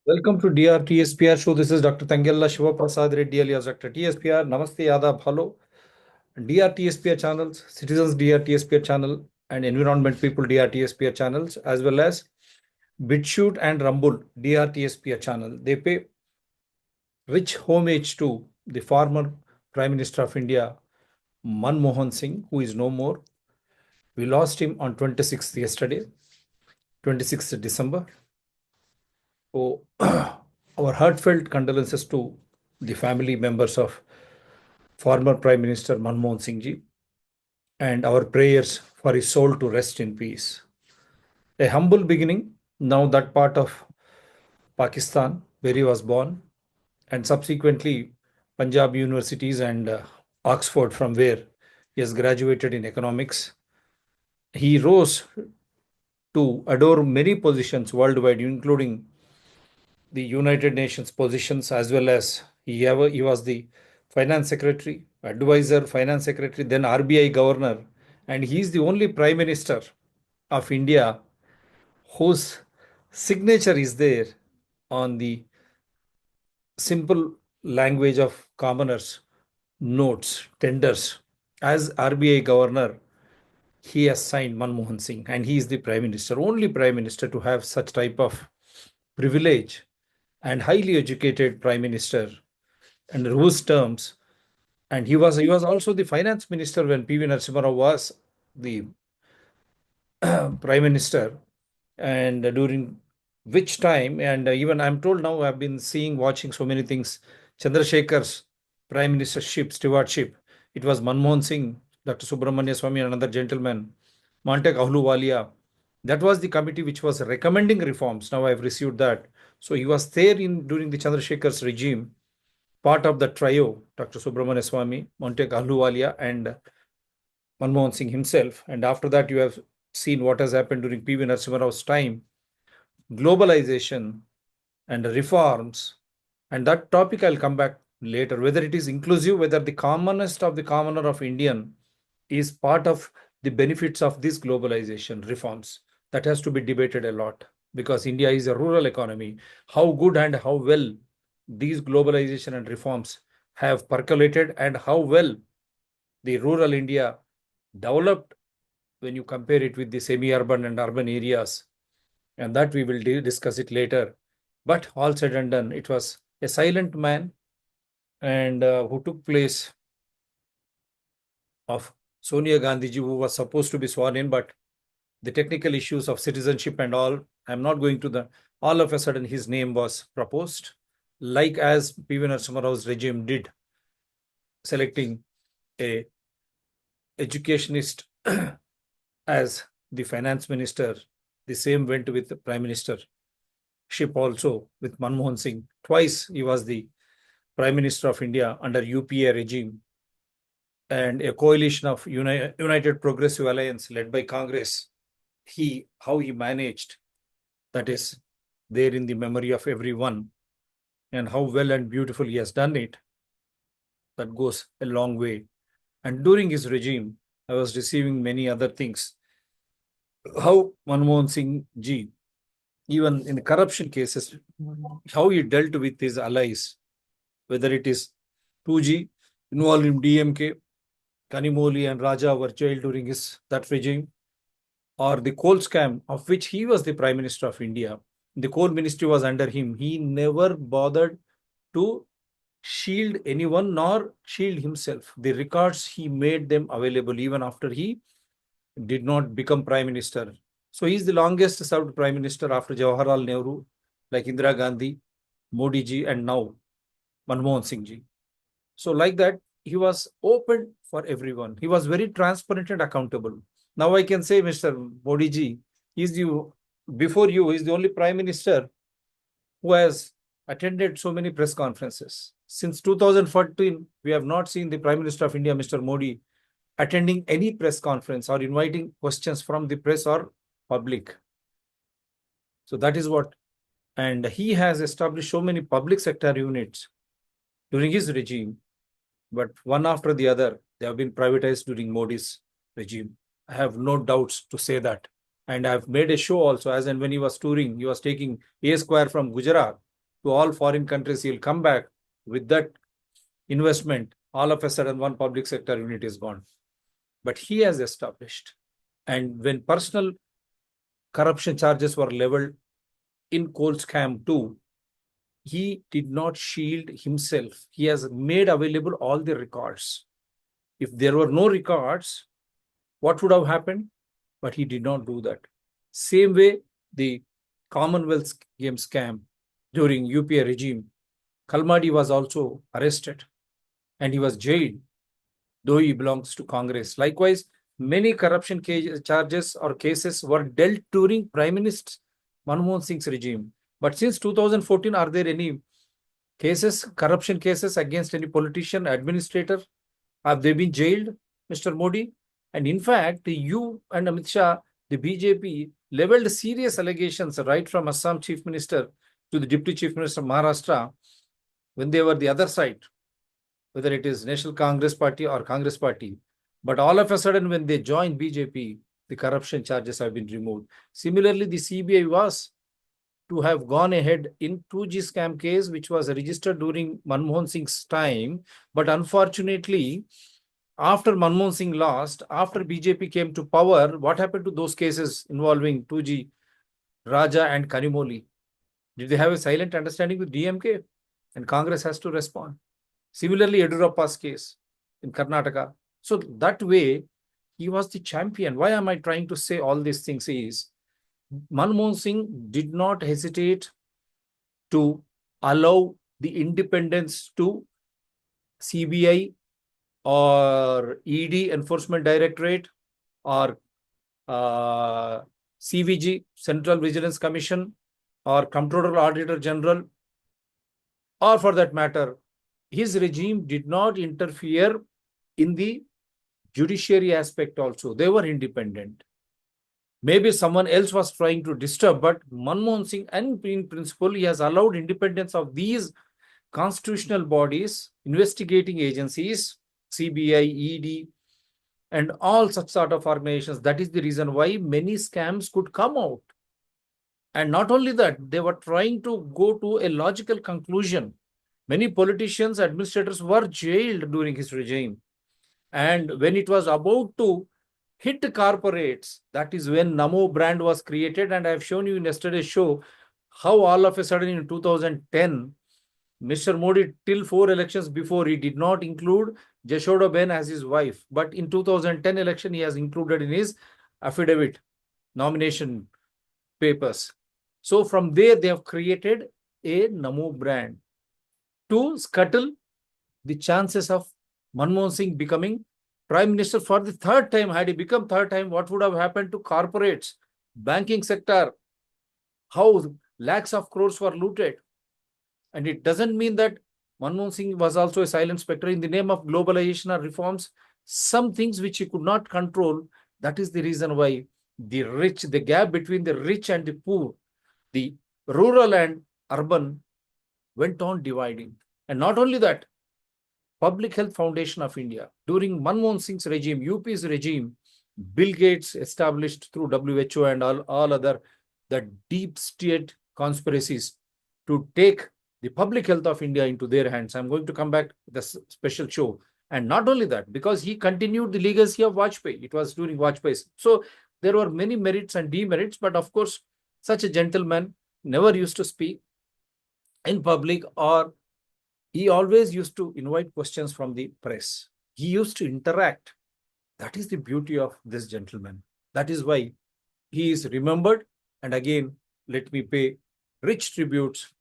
Welcome to DRTSPR show. This is Dr. Tangella Shiva Prasad Reddy alias Dr. TSPR. Namaste, Adab, hello. DRTSPR channels, Citizens DRTSPR channel, and Environment People DRTSPR channels, as well as BitShoot and Rumble DRTSPR channel. They pay rich homage to the former Prime Minister of India, Manmohan Singh, who is no more. We lost him on 26th yesterday, 26th December. So, our heartfelt condolences to the family members of former Prime Minister Manmohan Singhji, and our prayers for his soul to rest in peace. A humble beginning, now that part of Pakistan where he was born, and subsequently Punjab universities and Oxford, from where he has graduated in economics. He rose to adore many positions worldwide, including the United Nations positions, as well as he was the finance secretary, advisor, finance secretary, then RBI governor, and he is the only prime minister of India whose signature is there on the simple language of commoners notes, tenders. As RBI governor, he has signed Manmohan Singh, and he is the prime minister, only prime minister to have such type of privilege, and highly educated prime minister, and whose terms. And he was also the finance minister when PV Narasimha Rao was the prime minister, and during which time, and even I'm told now, I've been watching so many things. Chandrasekhar's prime ministership, stewardship, it was Manmohan Singh, Dr. Subramania Swamy, and another gentleman, Montek Ahluwalia. That was the committee which was recommending reforms. Now I've received that. So he was there during the Chandrasekhar's regime, part of the trio, Dr. Subramania Swamy, Montek Ahluwalia, and Manmohan Singh himself. And after that, you have seen what has happened during PV Narasimha Rao's time, globalization and reforms. And that topic I'll come back later, whether it is inclusive, whether the commonest of the commoner of Indian is part of the benefits of this globalization reforms. That has to be debated a lot, because India is a rural economy. How good and how well these globalization and reforms have percolated, and how well the rural India developed when you compare it with the semi-urban and urban areas. And that we will discuss it later. But all said and done, it was a silent man, and who took place of Sonia Gandhi ji, who was supposed to be sworn in, but the technical issues of citizenship and all, I'm not going to all of a sudden his name was proposed, like as PV Narasimha Rao's regime did, selecting a educationist as the finance minister. The same went with the prime ministership also with Manmohan Singh. Twice he was the prime minister of India under UPA regime, and a coalition of United Progressive Alliance led by Congress. How he managed, that is there in the memory of everyone, and how well and beautiful he has done it. That goes a long way. And during his regime, I was receiving many other things. How Manmohan Singh ji, even in the corruption cases, how he dealt with his allies, whether it is 2G involved in DMK, Kanimoli and Raja were jailed during that regime, or the coal scam, of which he was the Prime Minister of India. The coal ministry was under him. He never bothered to shield anyone nor shield himself. The records, he made them available even after he did not become Prime Minister. So he is the longest served Prime Minister after Jawaharlal Nehru, like Indira Gandhi, Modi ji, and now Manmohan Singh ji. So like that, he was open for everyone. He was very transparent and accountable. Now I can say, Mr. Modi ji, before you, is the only Prime Minister who has attended so many press conferences. Since 2014, we have not seen the Prime Minister of India, Mr. Modi, attending any press conference or inviting questions from the press or public. So that is what, and he has established so many public sector units during his regime, but one after the other, they have been privatized during Modi's regime. I have no doubts to say that. And I've made a show also, as and when he was touring, he was taking A Square from Gujarat to all foreign countries. He'll come back with that investment. All of a sudden, one public sector unit is gone. But he has established. And when personal corruption charges were leveled in coal scam too, he did not shield himself. He has made available all the records. If there were no records, what would have happened? But he did not do that. Same way, the Commonwealth Games scam during UPA regime, Kalmadi was also arrested and he was jailed, though he belongs to Congress. Likewise, many corruption charges or cases were dealt during Prime Minister Manmohan Singh's regime. But since 2014, are there any cases, corruption cases against any politician, administrator? Have they been jailed, Mr. Modi? And in fact, you and Amit Shah, the BJP, leveled serious allegations right from Assam Chief Minister to the Deputy Chief Minister of Maharashtra when they were the other side, whether it is National Congress Party or Congress Party. But all of a sudden, when they joined BJP, the corruption charges have been removed. Similarly, the CBI was to have gone ahead in 2G scam case, which was registered during Manmohan Singh's time. But unfortunately, after Manmohan Singh lost, after BJP came to power, what happened to those cases involving 2G, Raja and Kanimoli? Did they have a silent understanding with DMK? And Congress has to respond. Similarly, Yediyurappa's case in Karnataka. So that way, he was the champion. Why am I trying to say all these things is, Manmohan Singh did not hesitate to allow the independence to CBI or ED, Enforcement Directorate, or CVG, Central Vigilance Commission, or Comptroller Auditor General, or for that matter, his regime did not interfere in the judiciary aspect also. They were independent. Maybe someone else was trying to disturb, but Manmohan Singh, and in principle, he has allowed independence of these constitutional bodies, investigating agencies, CBI, ED, and all such sort of organizations. That is the reason why many scams could come out. And not only that, they were trying to go to a logical conclusion. Many politicians, administrators were jailed during his regime. And when it was about to hit corporates, that is when Namo brand was created. And I have shown you in yesterday's show how all of a sudden in 2010, Mr. Modi, till 4 elections before, he did not include Jashoda Ben as his wife. But in 2010 election, he has included in his affidavit, nomination papers. So from there, they have created a Namo brand to scuttle the chances of Manmohan Singh becoming Prime Minister for the third time. Had he become third time, what would have happened to corporates, banking sector, how lakhs of crores were looted? And it doesn't mean that Manmohan Singh was also a silent spectre in the name of globalization or reforms. Some things which he could not control, that is the reason why the rich, the gap between the rich and the poor, the rural and urban went on dividing. And not only that, Public Health Foundation of India, during Manmohan Singh's regime, UP's regime, Bill Gates established through WHO and all other the deep state conspiracies to take the public health of India into their hands. I'm going to come back to the special show. And not only that, because he continued the legacy of Vajpayee. It was during Vajpayee's. So there were many merits and demerits, but of course, such a gentleman never used to speak in public, or he always used to invite questions from the press. He used to interact. That is the beauty of this gentleman. That is why he is remembered. And again, let me pay rich tributes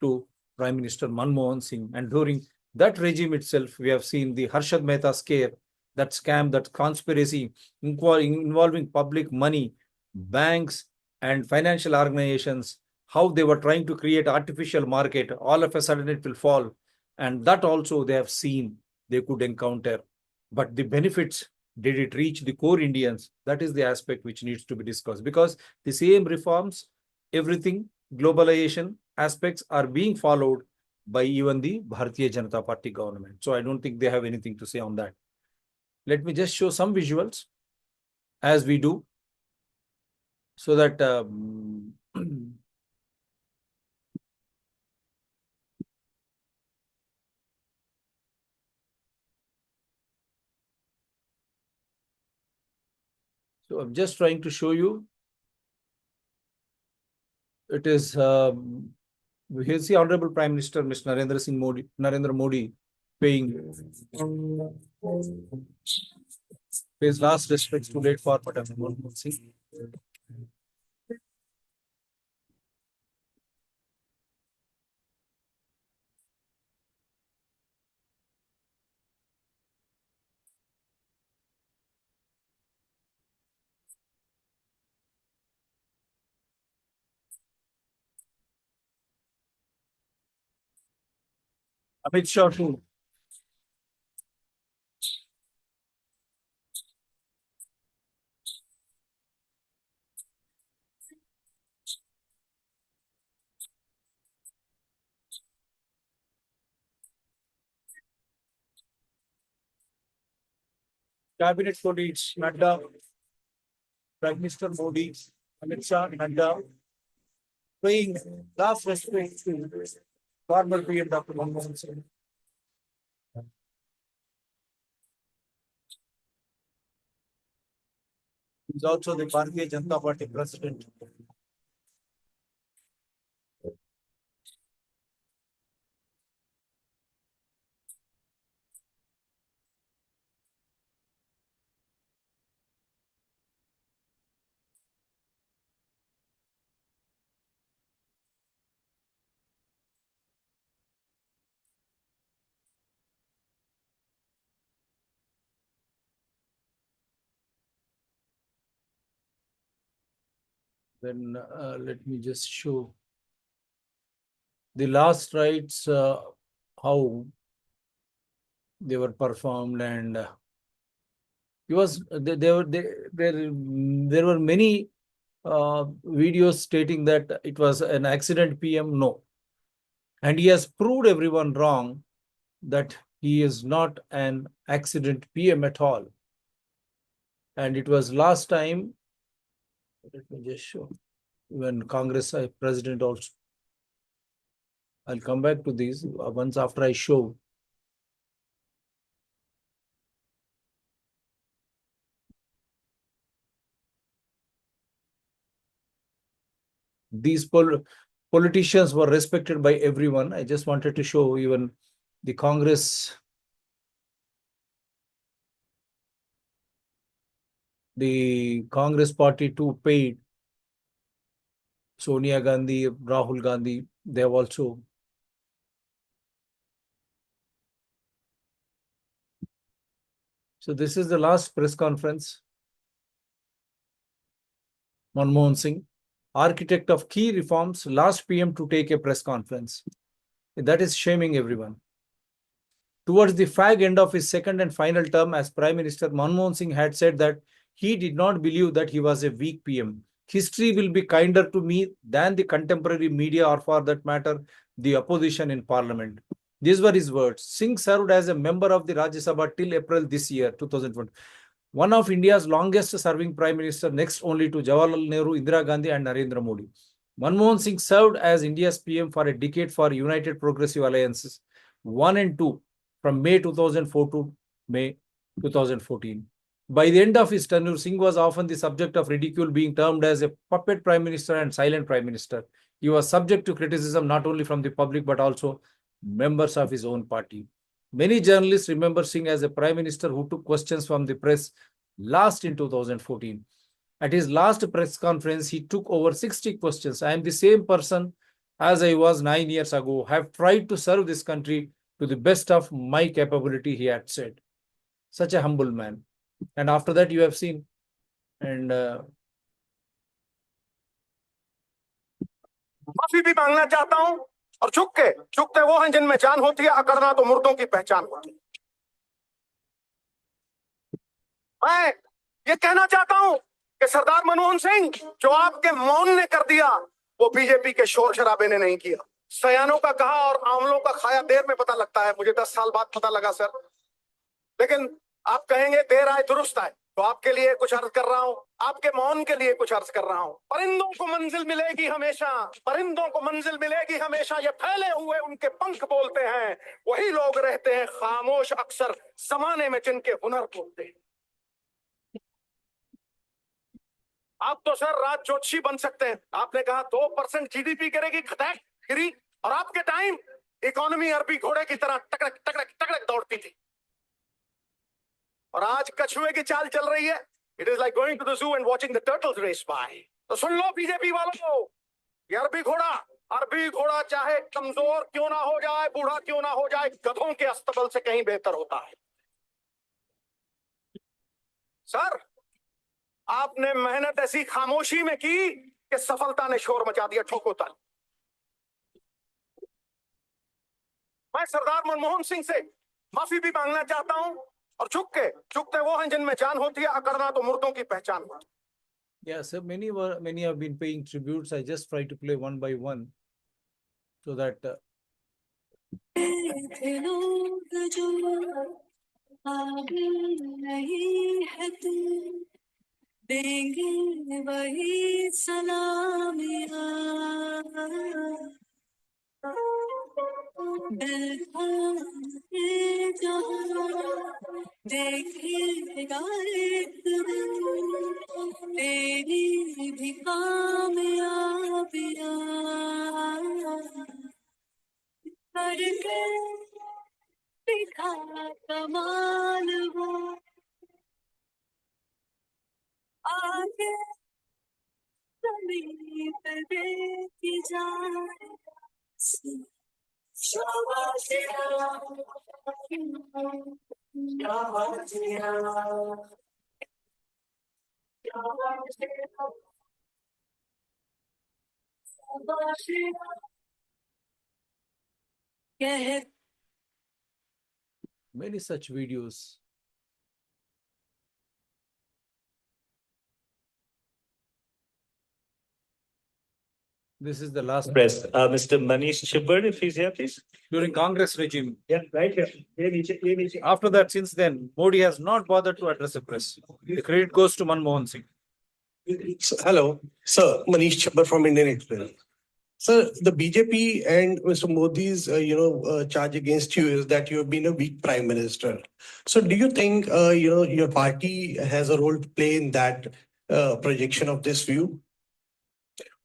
to Prime Minister Manmohan Singh. And during that regime itself, we have seen the Harshad Mehta scare, that scam, that conspiracy involving public money, banks, and financial organizations, how they were trying to create artificial market. All of a sudden, it will fall. And that also they have seen they could encounter. But the benefits, did it reach the core Indians? That is the aspect which needs to be discussed, because the same reforms, everything, globalization aspects are being followed by even the Bharatiya Janata Party government. So I don't think they have anything to say on that. Let me just show some visuals as we do, so that So I'm just trying to show you. It is here's the Honorable Prime Minister, Mr. Narendra Modi, paying his last respects to late former Manmohan Singh. Amit Shah too. Cabinet colleagues, Nadda, Prime Minister Modi, Amit Shah, Nadda, paying last respects to former PM Dr. Manmohan Singh. He's also the Bharatiya Janata Party president. Then let me just show the last rites, how they were performed, and he was there were many videos stating that it was an accident PM. No, and he has proved everyone wrong that he is not an accident PM at all. And it was last time. Let me just show when Congress president also. I'll come back to these once after I show. These politicians were respected by everyone. I just wanted to show even the Congress, party too paid Sonia Gandhi, Rahul Gandhi. They have also. So this is the last press conference. Manmohan Singh, architect of key reforms, last PM to take a press conference. That is shaming everyone. Towards the fag end of his second and final term as Prime Minister, Manmohan Singh had said that he did not believe that he was a weak PM. History will be kinder to me than the contemporary media or, for that matter, the opposition in parliament. These were his words. Singh served as a member of the Rajya Sabha till April this year, 2020. One of India's longest serving Prime Minister, next only to Jawaharlal Nehru, Indira Gandhi and Narendra Modi. Manmohan Singh served as India's PM for a decade for United Progressive Alliances 1 and 2 from May 2004 to May 2014. By the end of his tenure, Singh was often the subject of ridicule, being termed as a puppet Prime Minister and silent Prime Minister. He was subject to criticism not only from the public but also members of his own party. Many journalists remember Singh as a Prime Minister who took questions from the press last in 2014. At his last press conference, he took over 60 questions. I am the same person as I was 9 years ago. I have tried to serve this country to the best of my capability, he had said. Such a humble man. And after that, you have seen. And माफी भी मांगना चाहता हूं और चुकते वो हैं जिनमें जान होती है, अकड़ना तो मुर्दों की पहचान होती है। मैं ये कहना चाहता हूं कि सरदार मनमोहन सिंह, जो आपके मौन ने कर दिया वो बीजेपी के शोर शराबे ने नहीं किया। सयानों का कहा और आंवलों का खाया देर में पता लगता है। मुझे 10 साल बाद पता लगा सर, लेकिन आप कहेंगे देर आए दुरुस्त आए, तो आपके लिए कुछ अर्ज कर रहा हूं, आपके मौन के लिए कुछ अर्ज कर रहा हूं। परिंदों को मंजिल मिलेगी हमेशा, परिंदों को मंजिल मिलेगी हमेशा, ये फैले हुए उनके पंख बोलते हैं। वही लोग रहते हैं खामोश अक्सर जमाने में जिनके हुनर बोलते हैं। आप तो सर राज ज्योतिषी बन सकते हैं। आपने कहा 2% जीडीपी करेगी खटैक गिरी, और आपके टाइम इकोनॉमी अरबी घोड़े की तरह टकड़क टकड़क टकड़क दौड़ती थी, और आज कछुए की चाल चल रही है। It is like going to the zoo and watching the turtles race by. तो सुन लो बीजेपी वालों, ये अरबी घोड़ा चाहे कमजोर क्यों ना हो जाए, बूढ़ा क्यों ना हो जाए, गधों के अस्तबल से कहीं बेहतर होता है। सर, आपने मेहनत ऐसी खामोशी में की कि सफलता ने शोर मचा दिया ठोको ताल। मैं सरदार मनमोहन सिंह से माफी भी मांगना चाहता हूं, और झुकते वो हैं जिनमें जान होती है, अकड़ना तो मुर्दों की पहचान होती है। Yeah, so many have been paying tributes. I just try to play one by one so that देंगे वही सलामियां, दिल थामे जहां देखेगा एक दिन तेरी भी कामयाबियां, करके दिखा कमाल वो आगे जमीन पे देखी जाए। शाबाशियां, शाबाशियां, शाबाशियां, शाबाशियां, कह many such videos. This is the last Press. Mr. Manish Chibber, if he's here, please. during Congress regime. Yeah, right here. Ye niche. After that, since then, Modi has not bothered to address the press. The credit goes to Manmohan Singh. Hello, sir. Manish Chhabbar from Indian Express. Sir, the BJP and Mr. Modi's, charge against you is that you have been a weak prime minister. So, do you think, your party has a role to play in that projection of this view?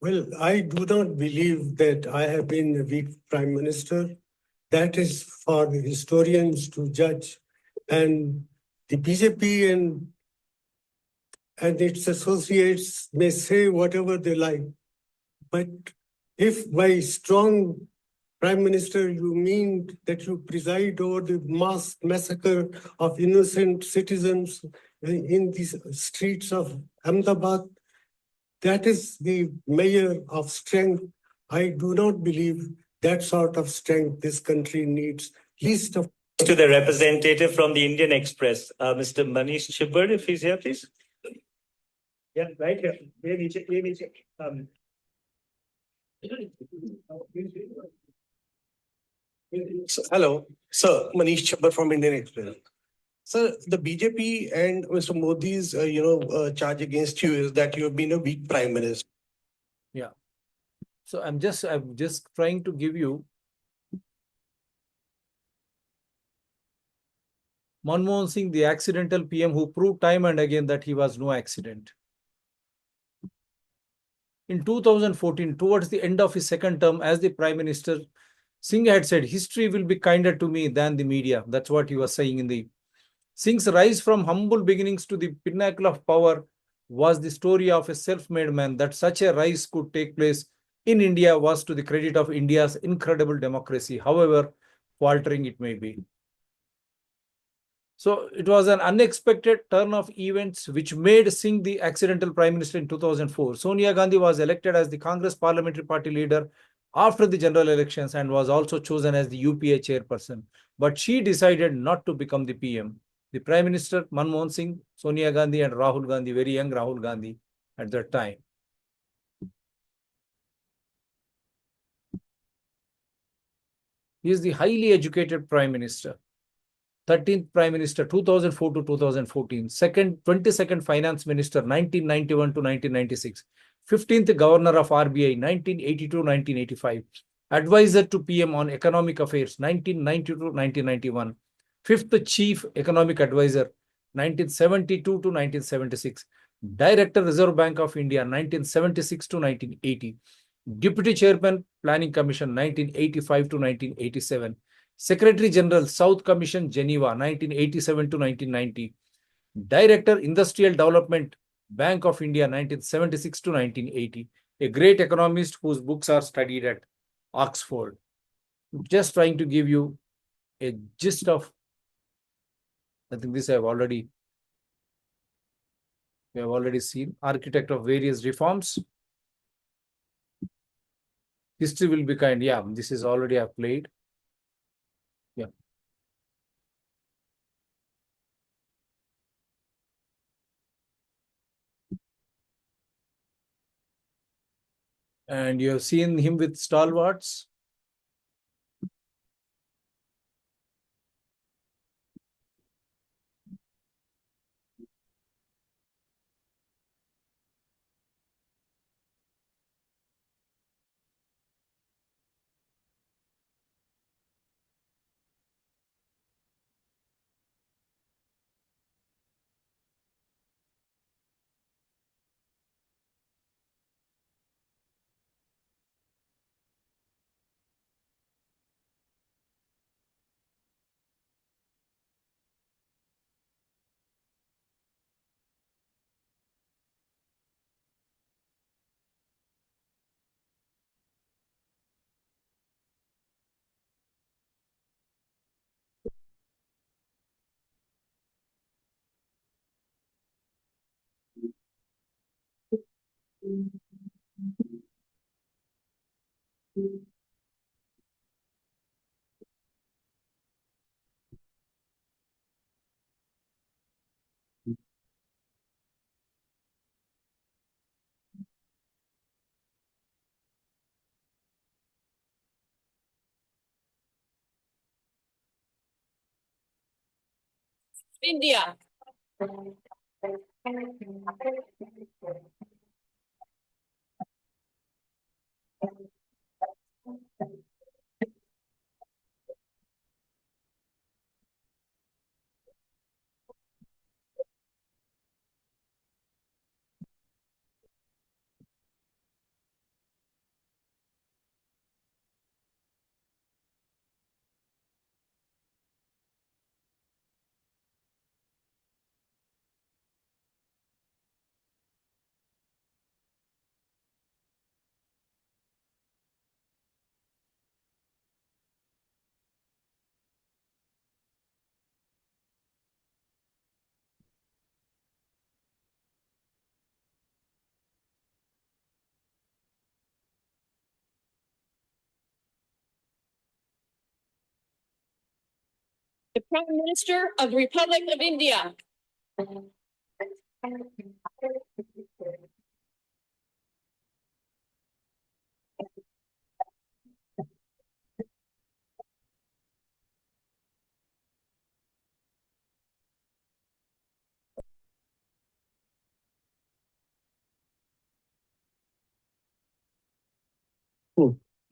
Well, I do not believe that I have been a weak prime minister. That is for the historians to judge. And the BJP and its associates may say whatever they like. But if by strong prime minister you mean that you preside over the mass massacre of innocent citizens in the streets of Ahmedabad, that is the measure of strength. I do not believe that sort of strength this country needs, least of. To the representative from the Indian Express, Mr. Manish Chibber, if he's here, please. Yeah, right here. Ye niche. Hello, sir. Manish Chhabbar from Indian Express. Sir, the BJP and Mr. Modi's, charge against you is that you have been a weak prime minister. Yeah. So I'm just trying to give you Manmohan Singh, the accidental PM who proved time and again that he was no accident. In 2014, towards the end of his second term as the Prime Minister, Singh had said, history will be kinder to me than the media. That's what he was saying in the Singh's rise from humble beginnings to the pinnacle of power was the story of a self-made man. That such a rise could take place in India was to the credit of India's incredible democracy, however faltering it may be. So it was an unexpected turn of events which made Singh the accidental prime minister in 2004. Sonia Gandhi was elected as the Congress parliamentary party leader after the general elections and was also chosen as the UPA chairperson. But she decided not to become the PM. The Prime Minister, Manmohan Singh, Sonia Gandhi and Rahul Gandhi, very young Rahul Gandhi at that time. He is the highly educated Prime Minister. 13th Prime Minister, 2004 to 2014. 22nd Finance Minister, 1991 to 1996. 15th Governor of RBI, 1982-1985. Advisor to PM on Economic Affairs, 1992 to 1991. 5th Chief Economic Advisor, 1972 to 1976. Director, Reserve Bank of India, 1976 to 1980. Deputy Chairman, Planning Commission, 1985 to 1987. Secretary General, South Commission, Geneva, 1987 to 1990. Director, Industrial Development, Bank of India, 1976 to 1980. A great economist whose books are studied at Oxford. Just trying to give you a gist of, I think this we have already seen. Architect of various reforms. History will be kind. Yeah, this is already I've played. Yeah. And you have seen him with stalwarts. India. The Prime Minister of the Republic of India.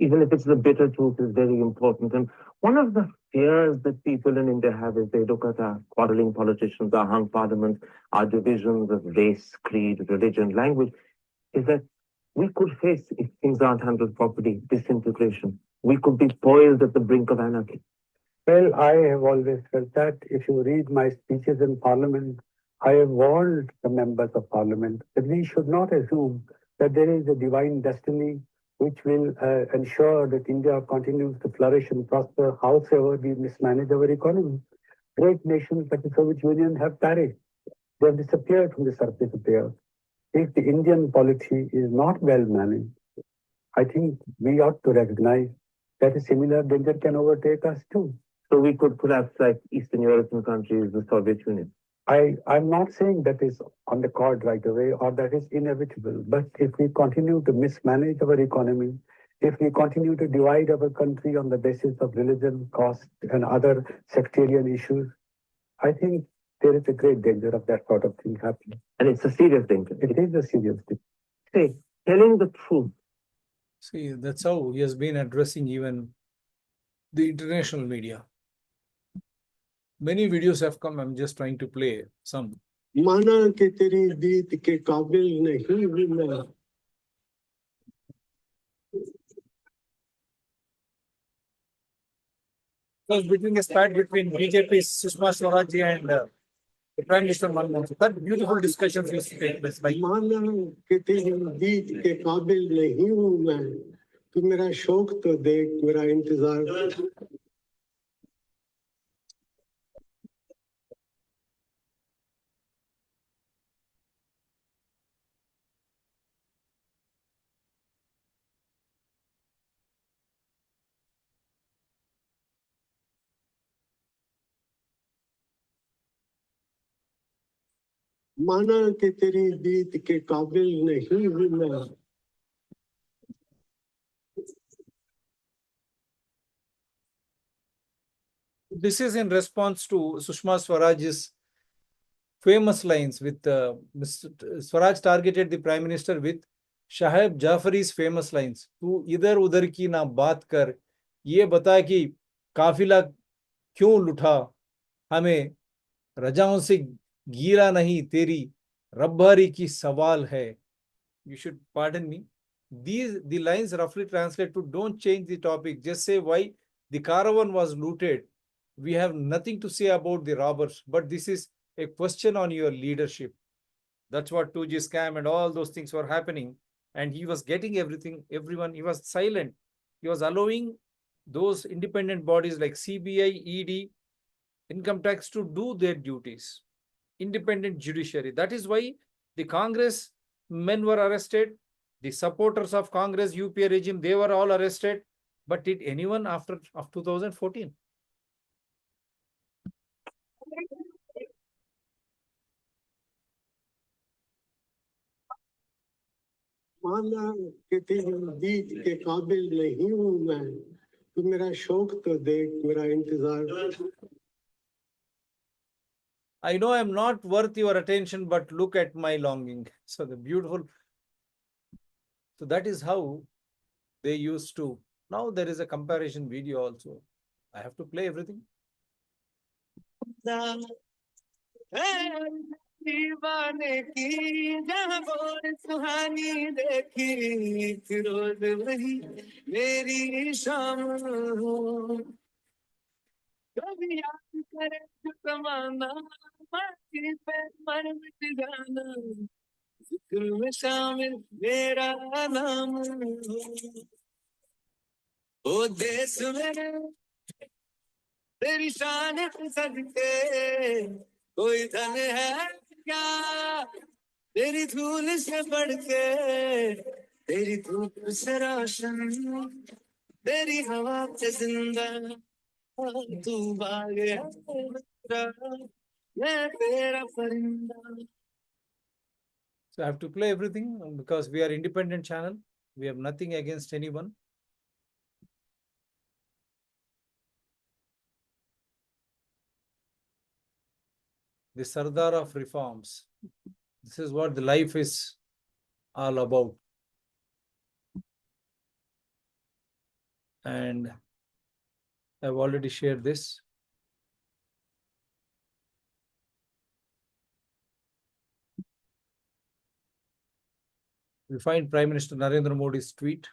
Even if it's the bitter truth, is very important. And one of the fears that people in India have is they look at our quarreling politicians, our hung parliament, our divisions of race, creed, religion, language, is that we could face, if things aren't handled properly, disintegration. We could be poised at the brink of anarchy. Well, I have always felt that if you read my speeches in Parliament, I have warned the members of Parliament that we should not assume that there is a divine destiny which will ensure that India continues to flourish and prosper however we mismanage our economy. Great nations like the Soviet Union have perished. They have disappeared from the surface of the earth. If the Indian polity is not well managed, I think we ought to recognize that a similar danger can overtake us too. So we could collapse like Eastern European countries, the Soviet Union. I'm not saying that is on the card right away or that is inevitable, but if we continue to mismanage our economy, if we continue to divide our country on the basis of religion, caste, and other sectarian issues, I think there is a great danger of that sort of thing happening. And it's a serious danger. It is a serious thing. Say, telling the truth. See, that's how he has been addressing even the international media. Many videos have come. I'm just trying to play some. माना कि तेरी दीद के काबिल नहीं हूं मैं was between a spat between BJP, Sushma Swaraj and the Prime Minister Manmohan Singh. That beautiful discussions used to take place. Like, माना कि तेरी दीद के काबिल नहीं हूं मैं तू मेरा शौक तो देख मेरा इंतजार माना कि तेरी दीद के काबिल नहीं हूं मैं this is in response to Sushma Swaraj's famous lines with Mr. Swaraj targeted the Prime Minister with Shahab Jafari's famous lines. तू इधर उधर की ना बात कर, ये बता कि काफिला क्यों लुटा, हमें रजाओं से गिरा नहीं, तेरी रब्बारी की सवाल है. You should pardon me. The lines roughly translate to don't change the topic, just say why the caravan was looted. We have nothing to say about the robbers, but this is a question on your leadership. That's what 2G scam and all those things were happening. And he was getting everything, everyone, he was silent. He was allowing those independent bodies like CBI, ED, income tax to do their duties. Independent judiciary. That is why the Congress men were arrested. The supporters of Congress UPA regime, they were all arrested. But did anyone after of 2014? माना कि तेरी दीद के काबिल नहीं हूं मैं तू मेरा शौक तो देख मेरा इंतजार I know I'm not worth your attention, but look at my longing. So the beautiful. So that is how they used to. Now there is a comparison video also. I have to play everything. दीवाने की जहाँ बोल सुहानी देखी एक रोज वही मेरी शाम हो कभी याद करे जो जमाना माटी पे मर मिट जाना जिक्र में शामिल मेरा नाम हो ओ देश मेरे तेरी शान सदके कोई धन है क्या तेरी धूल से बढ़ के तेरी धूप से रोशन तेरी हवा से जिंदा तू बाग है मेरा मैं तेरा परिंदा. So I have to play everything because we are independent channel. We have nothing against anyone. The Sardar of reforms. This is what the life is all about. And I've already shared this. We find Prime Minister Narendra Modi's tweet.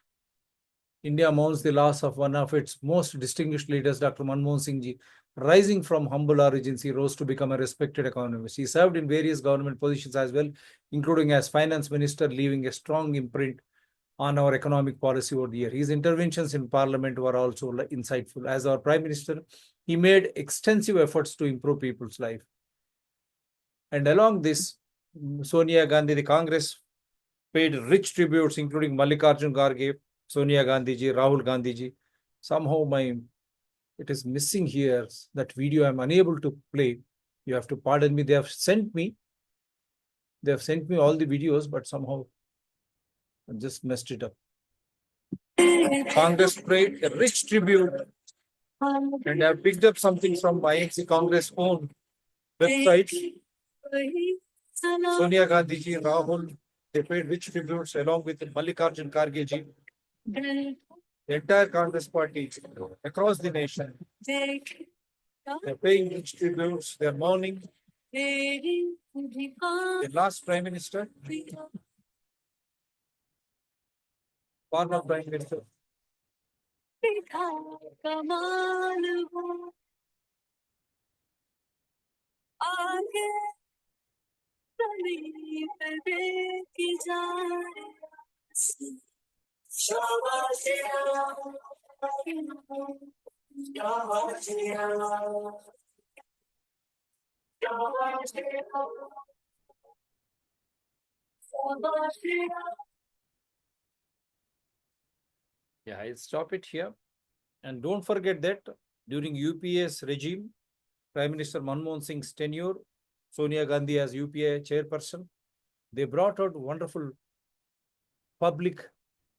India mourns the loss of one of its most distinguished leaders, Dr. Manmohan Singhji. Rising from humble origins, he rose to become a respected economist. He served in various government positions as well, including as finance minister, leaving a strong imprint on our economic policy over the year. His interventions in parliament were also insightful. As our prime minister, he made extensive efforts to improve people's life. And along this, Sonia Gandhi, the Congress paid rich tributes, including Mallikarjun Kharge, Sonia Gandhi ji, Rahul Gandhi ji. Somehow it is missing here. That video I'm unable to play. You have to pardon me. They have sent me all the videos, but somehow I just messed it up. Congress paid a rich tribute, and I have picked up something from INC Congress own website. Sonia Gandhi ji, Rahul, they paid rich tributes along with Mallikarjun Kharge ji. The entire Congress party across the nation. They're paying rich tributes, they're mourning The last Prime Minister, former Prime Minister. Yeah, I'll stop it here. And don't forget that during UPA's regime, Prime Minister Manmohan Singh's tenure, Sonia Gandhi as UPA chairperson, they brought out wonderful public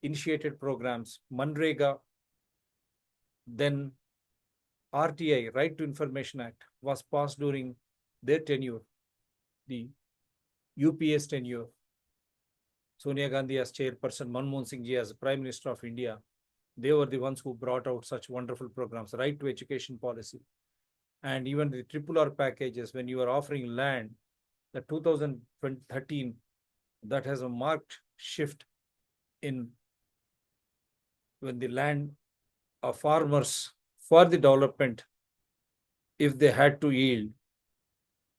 initiated programs, Manrega, then RTI, Right to Information Act, was passed during their tenure, the UPA's tenure. Sonia Gandhi as chairperson, Manmohan Singhji as Prime Minister of India, they were the ones who brought out such wonderful programs, right to education policy. And even the RRR packages, when you are offering land, the 2013, that has a marked shift in when the land of farmers for the development, if they had to yield,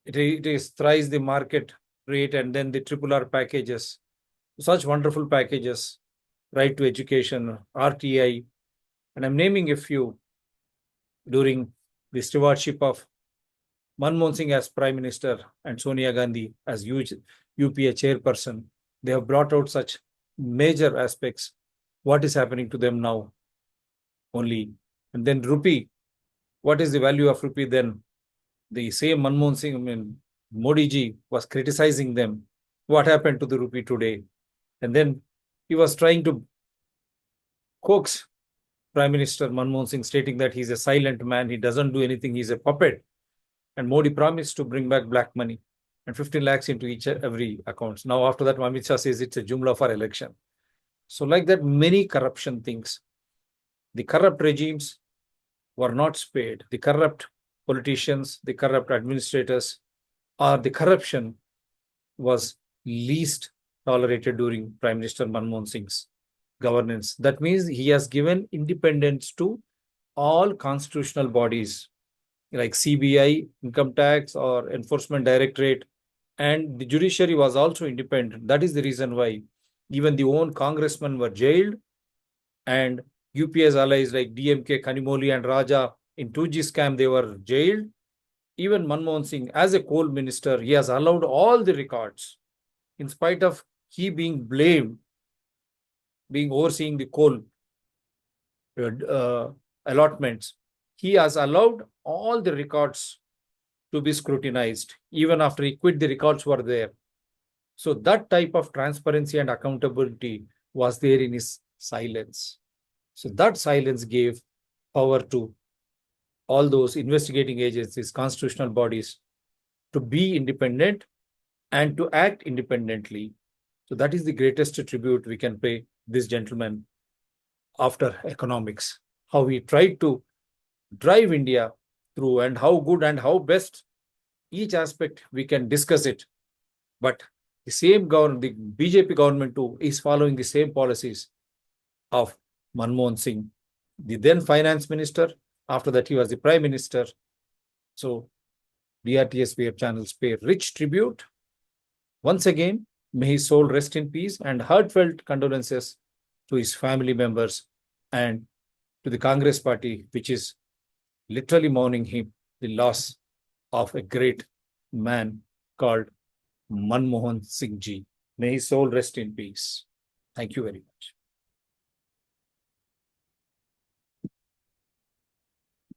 it is thrice the market rate, and then the RRR packages, such wonderful packages, right to education, RTI, and I'm naming a few during the stewardship of Manmohan Singh as Prime Minister and Sonia Gandhi as UPA chairperson. They have brought out such major aspects. What is happening to them now? Only. And then rupee. What is the value of rupee then? The same Manmohan Singh, Modi ji was criticizing them. What happened to the rupee today? And then he was trying to coax Prime Minister Manmohan Singh, stating that he's a silent man, he doesn't do anything, he's a puppet. And Modi promised to bring back black money and 15 lakhs into every account. Now, after that, Amit Shah says it's a jumla for election. So like that, many corruption things. The corrupt regimes were not spared. The corrupt politicians, the corrupt administrators, or the corruption was least tolerated during Prime Minister Manmohan Singh's governance. That means he has given independence to all constitutional bodies like CBI, Income Tax, or Enforcement Directorate, and the judiciary was also independent. That is the reason why even the own congressmen were jailed, and UPA's allies like DMK, Kanimoli, and Raja in 2G scam, they were jailed. Even Manmohan Singh, as a coal minister, he has allowed all the records, in spite of he being blamed, being overseeing the coal allotments. He has allowed all the records to be scrutinized. Even after he quit, the records were there. So that type of transparency and accountability was there in his silence. So that silence gave power to all those investigating agencies, constitutional bodies, to be independent and to act independently. So that is the greatest tribute we can pay this gentleman after economics, how he tried to drive India through, and how good and how best each aspect we can discuss it. But the same government, the BJP government too, is following the same policies of Manmohan Singh, the then finance minister. After that, he was the prime minister. So DRTSPF channels pay rich tribute. Once again, may his soul rest in peace, and heartfelt condolences to his family members and to the Congress party, which is literally mourning him, the loss of a great man called Manmohan Singhji. May his soul rest in peace. Thank you very much.